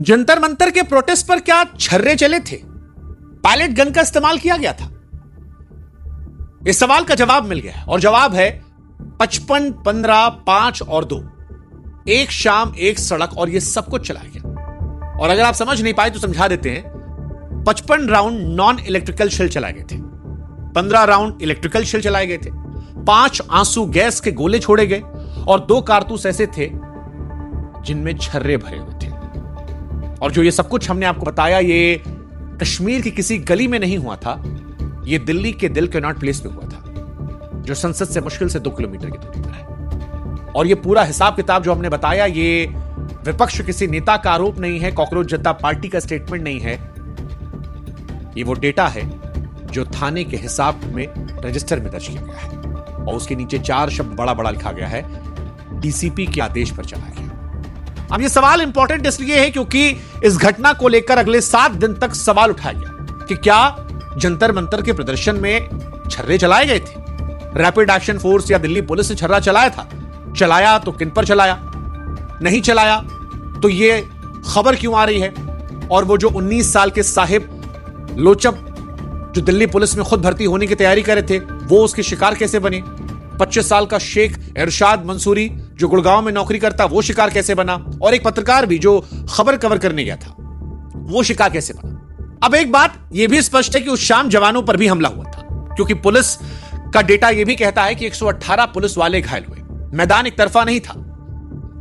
जंतर मंतर के प्रोटेस्ट पर क्या छर्रे चले थे? पायलट गन का इस्तेमाल किया गया था? इस सवाल का जवाब मिल गया और जवाब है 55, 15, 5 और 2। एक शाम, एक सड़क और यह सब कुछ चलाया गया। और अगर आप समझ नहीं पाए तो समझा देते हैं। 55 राउंड नॉन इलेक्ट्रिकल शेल चलाए गए थे, 15 राउंड इलेक्ट्रिकल शेल चलाए गए थे, 5 आंसू गैस के गोले छोड़े गए और 2 कारतूस ऐसे थे जिनमें छर्रे भरे हुए थे। और जो ये सब कुछ हमने आपको बताया, ये कश्मीर की किसी गली में नहीं हुआ था, ये दिल्ली के दिल कनॉट प्लेस में हुआ था, जो संसद से मुश्किल से 2 किलोमीटर की दूरी पर है। और ये पूरा हिसाब किताब जो हमने बताया, ये विपक्ष किसी नेता का आरोप नहीं है, कॉकरोच जनता पार्टी का स्टेटमेंट नहीं है। ये वो डेटा है जो थाने के हिसाब में रजिस्टर में दर्ज किया गया है और उसके नीचे 4 शब्द बड़ा बड़ा लिखा गया है, डीसीपी के आदेश पर चलाया गया। अब ये सवाल इंपॉर्टेंट इसलिए है क्योंकि इस घटना को लेकर अगले 7 दिन तक सवाल उठाया गया कि क्या जंतर मंतर के प्रदर्शन में छर्रे चलाए गए थे? रैपिड एक्शन फोर्स या दिल्ली पुलिस ने छर्रा चलाया था? चलाया तो किन पर चलाया? नहीं चलाया तो ये खबर क्यों आ रही है? और वो जो 19 साल के साहिब लोचब जो दिल्ली पुलिस में खुद भर्ती होने की तैयारी कर रहे थे, वो उसके शिकार कैसे बने? 25 साल का शेख इरशाद मंसूरी जो गुड़गांव में नौकरी करता, वो शिकार कैसे बना? और एक पत्रकार भी जो खबर कवर करने गया था, वो शिकार कैसे बना? अब एक बात यह भी स्पष्ट है कि उस शाम जवानों पर भी हमला हुआ था, क्योंकि पुलिस का डेटा यह भी कहता है कि 118 पुलिस वाले घायल हुए। मैदान एक तरफा नहीं था।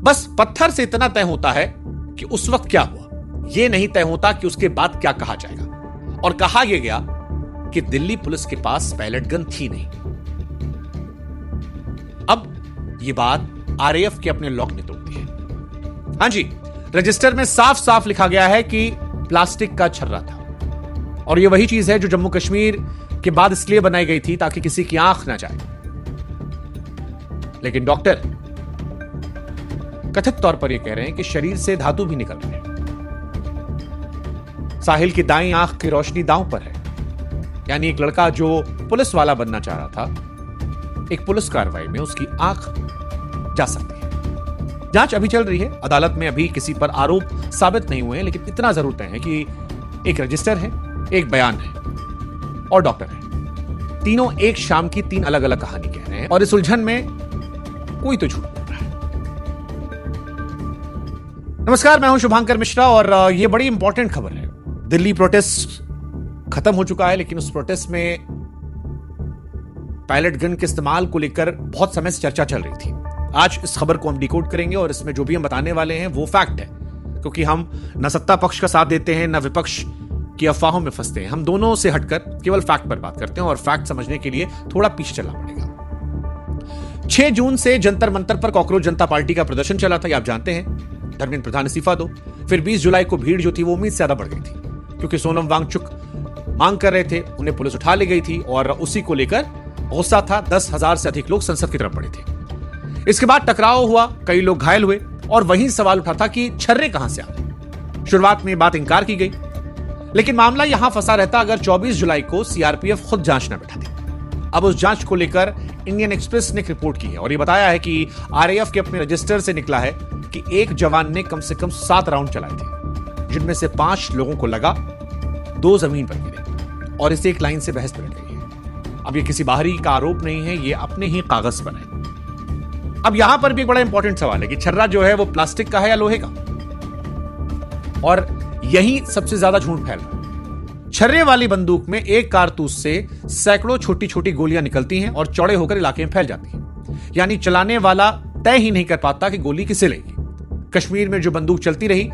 बस पत्थर से इतना तय होता है कि उस वक्त क्या हुआ, यह नहीं तय होता कि उसके बाद क्या कहा जाएगा। और कहा यह गया कि दिल्ली पुलिस के पास पायलट गन थी नहीं। अब यह बात आरएएफ के अपने लॉक ने तोड़ दी है। हां जी, रजिस्टर में साफ साफ लिखा गया है कि प्लास्टिक का छर्रा था। और यह वही चीज है जो जम्मू कश्मीर के बाद इसलिए बनाई गई थी ताकि किसी की आंख ना जाए। लेकिन डॉक्टर कथित तौर पर यह कह रहे हैं कि शरीर से धातु भी निकल रहे हैं। साहिल की दाईं आंख की रोशनी दांव पर है। यानी एक लड़का जो पुलिस वाला बनना चाह रहा था, एक पुलिस कार्रवाई में उसकी आंख जा सकती है। जांच अभी चल रही है, अदालत में अभी किसी पर आरोप साबित नहीं हुए हैं, लेकिन इतना जरूर तय है कि एक रजिस्टर है, एक बयान है और डॉक्टर है। तीनों एक शाम की 3 अलग अलग कहानी कह रहे हैं और इस उलझन में कोई तो झूठ बोल रहा है। नमस्कार, मैं हूं शुभांकर मिश्रा और यह बड़ी इंपॉर्टेंट खबर है। दिल्ली प्रोटेस्ट खत्म हो चुका है, लेकिन उस प्रोटेस्ट में पायलट गन के इस्तेमाल को लेकर बहुत समय से चर्चा चल रही थी। आज इस खबर को हम डिकोड करेंगे और इसमें जो भी हम बताने वाले हैं वो फैक्ट है, क्योंकि हम न सत्ता पक्ष का साथ देते हैं, न विपक्ष की अफवाहों में फंसते हैं। हम दोनों से हटकर केवल फैक्ट पर बात करते हैं और फैक्ट समझने के लिए थोड़ा पीछे चलना पड़ेगा। 6 जून से जंतर मंतर पर कॉकरोच जनता पार्टी का प्रदर्शन चला था, ये आप जानते हैं। धर्मेंद्र प्रधान इस्तीफा दो। फिर 20 जुलाई को भीड़ जो थी वो उम्मीद से ज्यादा बढ़ गई थी, क्योंकि सोनम वांगचुक मांग कर रहे थे, उन्हें पुलिस उठा ले गई थी और उसी को लेकर गुस्सा था। 10,000 से अधिक लोग संसद की तरफ बढ़े थे। इसके बाद टकराव हुआ, कई लोग घायल हुए और वहीं सवाल उठा था कि छर्रे कहां से आ गए। शुरुआत में बात इंकार की गई, लेकिन मामला यहां फंसा रहता अगर 24 जुलाई को सीआरपीएफ खुद जांच न बैठाती। अब उस जांच को लेकर इंडियन एक्सप्रेस ने एक रिपोर्ट की है और यह बताया है कि आरएएफ के अपने रजिस्टर से निकला है कि एक जवान ने कम से कम 7 राउंड चलाए थे, जिनमें से 5 लोगों को लगा, 2 जमीन पर गिरे और इसे एक लाइन से बहस पलट गई है। अब ये किसी बाहरी का आरोप नहीं है, ये अपने ही कागज पर है। अब यहां पर भी एक बड़ा इंपॉर्टेंट सवाल है कि छर्रा जो है वो प्लास्टिक का है या लोहे का? और यही सबसे ज्यादा झूठ फैल रहा है। छर्रे वाली बंदूक में एक कारतूस से सैकड़ों छोटी छोटी गोलियां निकलती हैं और चौड़े होकर इलाके में फैल जाती हैं। यानी चलाने वाला तय ही नहीं कर पाता कि गोली किसे लगेगी। कश्मीर में जो बंदूक चलती रही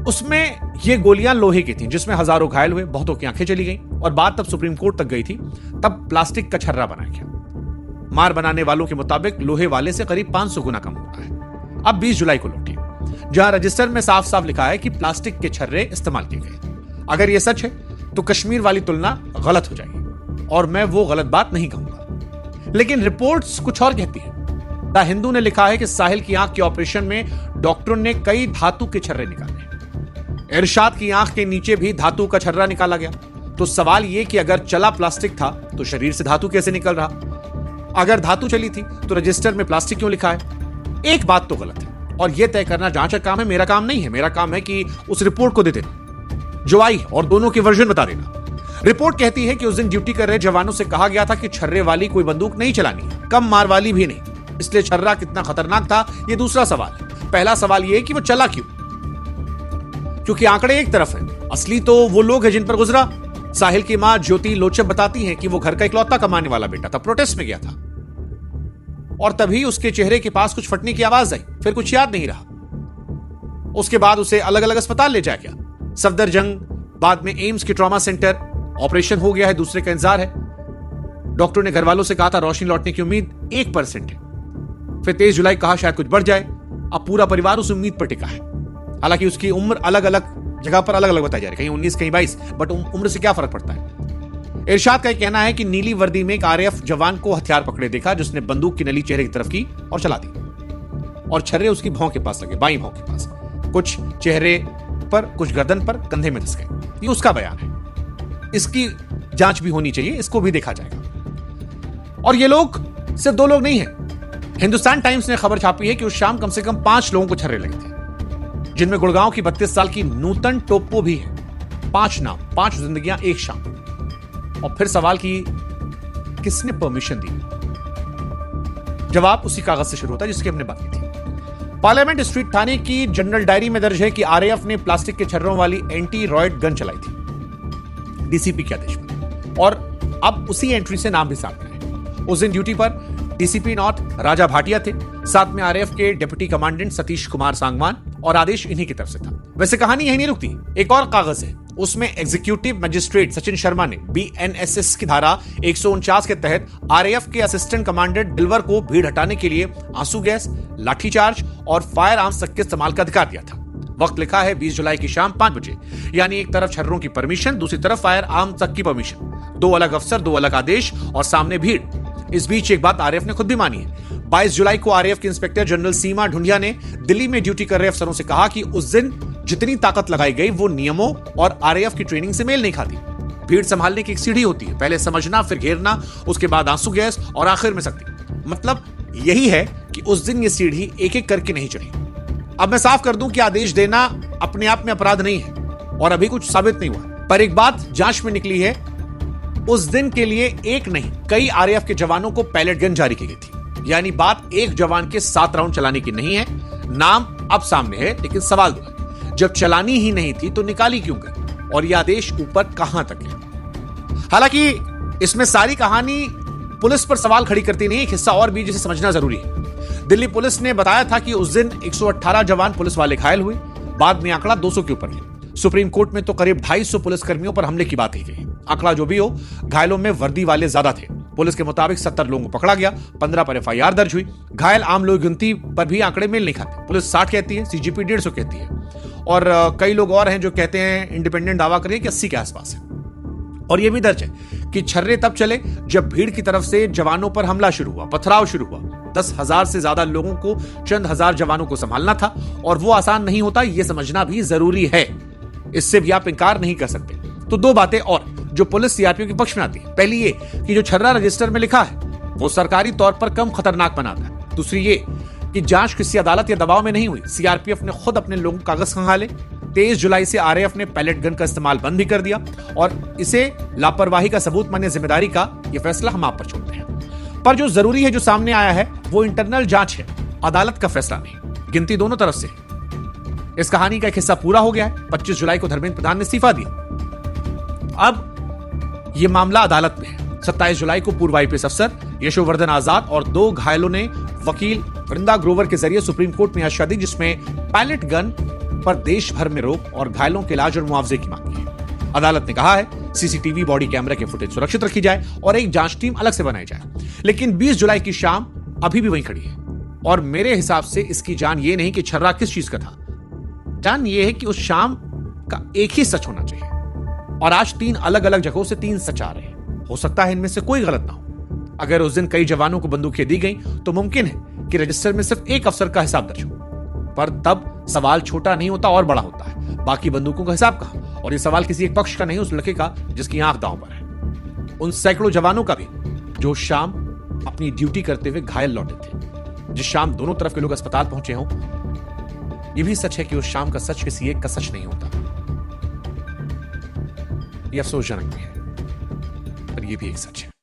उसमें ये गोलियां लोहे की थीं, जिसमें हजारों घायल हुए, बहुतों की आंखें चली गईं और बात तब सुप्रीम कोर्ट तक गई थी। तब प्लास्टिक का छर्रा बनाया गया। मार बनाने वालों के मुताबिक लोहे वाले से करीब 500 गुना कम होता है। अब 20 जुलाई को लौटी, जहां रजिस्टर में साफ साफ लिखा है कि प्लास्टिक के छर्रे इस्तेमाल किए गए। अगर यह सच है तो कश्मीर वाली तुलना गलत हो जाएगी और मैं वो गलत बात नहीं कहूंगा। लेकिन रिपोर्ट्स कुछ और कहती है। द हिंदू ने लिखा है कि साहिल की आंख के ऑपरेशन में डॉक्टरों ने कई धातु के छर्रे निकाले। इरशाद की आंख के नीचे भी धातु का छर्रा निकाला गया। तो सवाल यह कि अगर चला प्लास्टिक था तो शरीर से धातु कैसे निकल रहा? अगर धातु चली थी तो रजिस्टर में प्लास्टिक क्यों लिखा है? एक बात तो गलत है, और यह तय करना जांच का काम है, मेरा काम नहीं है। मेरा काम है कि उस रिपोर्ट को दे देना जो आई और दोनों के वर्जन बता देना। रिपोर्ट कहती है कि उस दिन ड्यूटी कर रहे जवानों से कहा गया था कि छर्रे वाली कोई बंदूक नहीं चलानी है, कम मार वाली भी नहीं। इसलिए छर्रा कितना खतरनाक था, यह दूसरा सवाल है। पहला सवाल यह कि वो चला क्यों? क्योंकि आंकड़े एक तरफ है, असली तो वो लोग हैं जिन पर गुजरा। साहिल की मां ज्योति लोचब बताती हैं कि वो घर का इकलौता कमाने वाला बेटा था, प्रोटेस्ट में गया था और तभी उसके चेहरे के पास कुछ फटने की आवाज आई, फिर कुछ याद नहीं रहा। उसके बाद उसे अलग अलग अस्पताल ले जाया गया, सफदरजंग, बाद में एम्स के ट्रॉमा सेंटर। ऑपरेशन हो गया है, दूसरे का इंतजार है। डॉक्टर ने घर वालों से कहा था रोशनी लौटने की उम्मीद 1% है। फिर 23 जुलाई कहा शायद कुछ बढ़ जाए। अब पूरा परिवार उस उम्मीद पर टिका है। हालांकि उसकी उम्र अलग अलग जगह पर अलग अलग बताई जा रही है, कहीं 19 कहीं 22, बट उम्र से क्या फर्क पड़ता है। इरशाद का कहना है कि नीली वर्दी में एक आरएएफ जवान को हथियार पकड़े देखा, जिसने बंदूक की नली चेहरे की तरफ की और चला दी और छर्रे उसकी भौं के पास लगे, बाईं भौं के पास, कुछ चेहरे पर, कुछ गर्दन पर, कंधे में धस गए। ये उसका बयान है। इसकी जांच भी होनी चाहिए, इसको भी देखा जाएगा। और ये लोग सिर्फ 2 लोग नहीं हैं। हिंदुस्तान टाइम्स ने खबर छापी है कि उस शाम कम से कम 5 लोगों को छर्रे लगे थे, जिनमें गुड़गांव की 32 साल की नूतन टोप्पो भी है। 5 नाम, 5 जिंदगियां एक शाम। और फिर सवाल की किसने परमिशन दी? जवाब उसी कागज से शुरू होता है जिसकी हमने बात की थी। पार्लियामेंट स्ट्रीट थाने की जनरल डायरी में दर्ज है कि आरएएफ ने प्लास्टिक के छर्रों वाली एंटी रॉयड गन चलाई थी डीसीपी के आदेश पर, और अब उसी एंट्री से नाम भी सामने है। उस दिन ड्यूटी पर डीसीपी नॉर्थ राजा भाटिया थे, साथ में आरएएफ के डिप्टी कमांडेंट सतीश कुमार सांगवान, और आदेश इन्हीं की तरफ से था। वैसे कहानी यही नहीं रुकती, एक और कागज है। उसमें एग्जीक्यूटिव मजिस्ट्रेट सचिन शर्मा ने बीएनएसएस की धारा 149 के तहत आरएएफ के असिस्टेंट कमांडेंट दिलवर को भीड़ हटाने के लिए आंसू गैस, लाठीचार्ज और फायर आर्म्स तक के इस्तेमाल का अधिकार दिया था। वक्त लिखा है 20 जुलाई की शाम 5 बजे, यानी एक तरफ छर्रों की परमिशन, दूसरी तरफ फायर आर्म्स तक की परमिशन। 2 अलग अफसर, 2 अलग आदेश और सामने भीड़। इस बीच एक बात आरएएफ ने खुद भी मानी है। 22 जुलाई को आरएएफ के इंस्पेक्टर जनरल सीमा ढूंढिया ने दिल्ली में ड्यूटी कर रहे अफसरों से कहा कि उस दिन जितनी ताकत लगाई गई वो नियमों और आरएएफ की ट्रेनिंग से मेल नहीं खाती। भीड़ संभालने की एक सीढ़ी होती है, पहले समझना, फिर घेरना, उसके बाद आंसू गैस और आखिर में सख्ती। मतलब यही है कि उस दिन ये सीढ़ी एक एक करके नहीं चढ़ी। अब मैं साफ कर दूं कि आदेश देना अपने आप में अपराध नहीं है और अभी कुछ साबित नहीं हुआ, पर एक बात जांच में निकली है। उस दिन के लिए एक नहीं, कई आरएएफ के जवानों को पैलेट गन जारी की गई थी। यानी बात एक जवान के 7 राउंड चलाने की नहीं है। नाम अब सामने है, लेकिन सवाल तो है, जब चलानी ही नहीं थी तो निकाली क्यों गई? और यह आदेश ऊपर कहां तक है? हालांकि इसमें सारी कहानी पुलिस पर सवाल खड़ी करती नहीं, एक हिस्सा और भी जिसे समझना जरूरी है। दिल्ली पुलिस ने बताया था कि उस दिन 118 जवान पुलिस वाले घायल हुए, बाद में आंकड़ा 200 के ऊपर है। सुप्रीम कोर्ट में तो करीब 250 पुलिसकर्मियों पर हमले की बात ही गई। आंकड़ा जो भी हो, घायलों में वर्दी वाले ज्यादा थे। पुलिस के मुताबिक 70 लोगों को पकड़ा गया, 15 पर एफआईआर दर्ज हुई। घायल आम लोग गिनती पर भी आंकड़े मेल नहीं खाते। पुलिस 60 कहती है, सीजीपी 150 कहती है, और कई लोग और हैं जो कहते हैं, इंडिपेंडेंट दावा करें कि 80 के आसपास है। और यह भी दर्ज है कि छर्रे तब चले जब भीड़ की तरफ से जवानों पर हमला शुरू हुआ, पथराव शुरू हुआ। 10,000 से ज्यादा लोगों को चंद हजार जवानों को संभालना था, और वो आसान नहीं होता, यह समझना भी जरूरी है। इससे भी आप इंकार नहीं कर सकते। तो 2 बातें और जो पुलिस सीआरपीएफ के पक्ष में आती है। पहली ये कि जो छर्रा रजिस्टर में लिखा है वो सरकारी तौर पर कम खतरनाक बनाता है। दूसरी ये कि जांच किसी अदालत या दबाव में नहीं हुई, सीआरपीएफ ने खुद अपने लोगों को कागज खंगाले। 23 जुलाई से आरएएफ ने पैलेट गन का इस्तेमाल बंद भी कर दिया, और इसे लापरवाही का सबूत माने जिम्मेदारी का यह फैसला हम आप पर छोड़ते हैं। पर जो जरूरी है, जो सामने आया है, वो इंटरनल जांच है, अदालत का फैसला नहीं। गिनती दोनों तरफ से। इस कहानी का एक हिस्सा पूरा हो गया है। 25 जुलाई को धर्मेंद्र प्रधान ने इस्तीफा दिया। अब यह मामला अदालत में है। 27 जुलाई को पूर्व आईपीएस अफसर यशोवर्धन आजाद और 2 घायलों ने वकील वृंदा ग्रोवर के जरिए सुप्रीम कोर्ट में याचिका दी, जिसमें पैलेट गन पर देश भर में रोक और घायलों के इलाज और मुआवजे की मांग की है। अदालत ने कहा है सीसीटीवी बॉडी कैमरा के फुटेज सुरक्षित रखी जाए और एक जांच टीम अलग से बनाई जाए। लेकिन 20 जुलाई की शाम अभी भी वहीं खड़ी है, और मेरे हिसाब से इसकी जान ये नहीं कि छर्रा किस चीज का था, जान ये है कि उस शाम का एक ही सच होना चाहिए। और आज 3 अलग अलग जगहों से 3 सच आ रहे हैं। हो सकता है इनमें से कोई गलत ना हो। अगर उस दिन कई जवानों को बंदूकें दी गई तो मुमकिन है कि रजिस्टर में सिर्फ एक अफसर का हिसाब दर्ज हो, पर तब सवाल छोटा नहीं होता और बड़ा होता है, बाकी बंदूकों का हिसाब कहां? और यह सवाल किसी एक पक्ष का नहीं, उस लड़के का जिसकी आंख दांव पर है। उन सैकड़ों जवानों का भी जो शाम अपनी ड्यूटी करते हुए घायल लौटे थे। जिस शाम दोनों तरफ के लोग अस्पताल पहुंचे हों, यह भी सच है कि उस शाम का सच किसी एक का सच नहीं होता। यह अफसोसजनक भी है, पर यह भी एक सच है।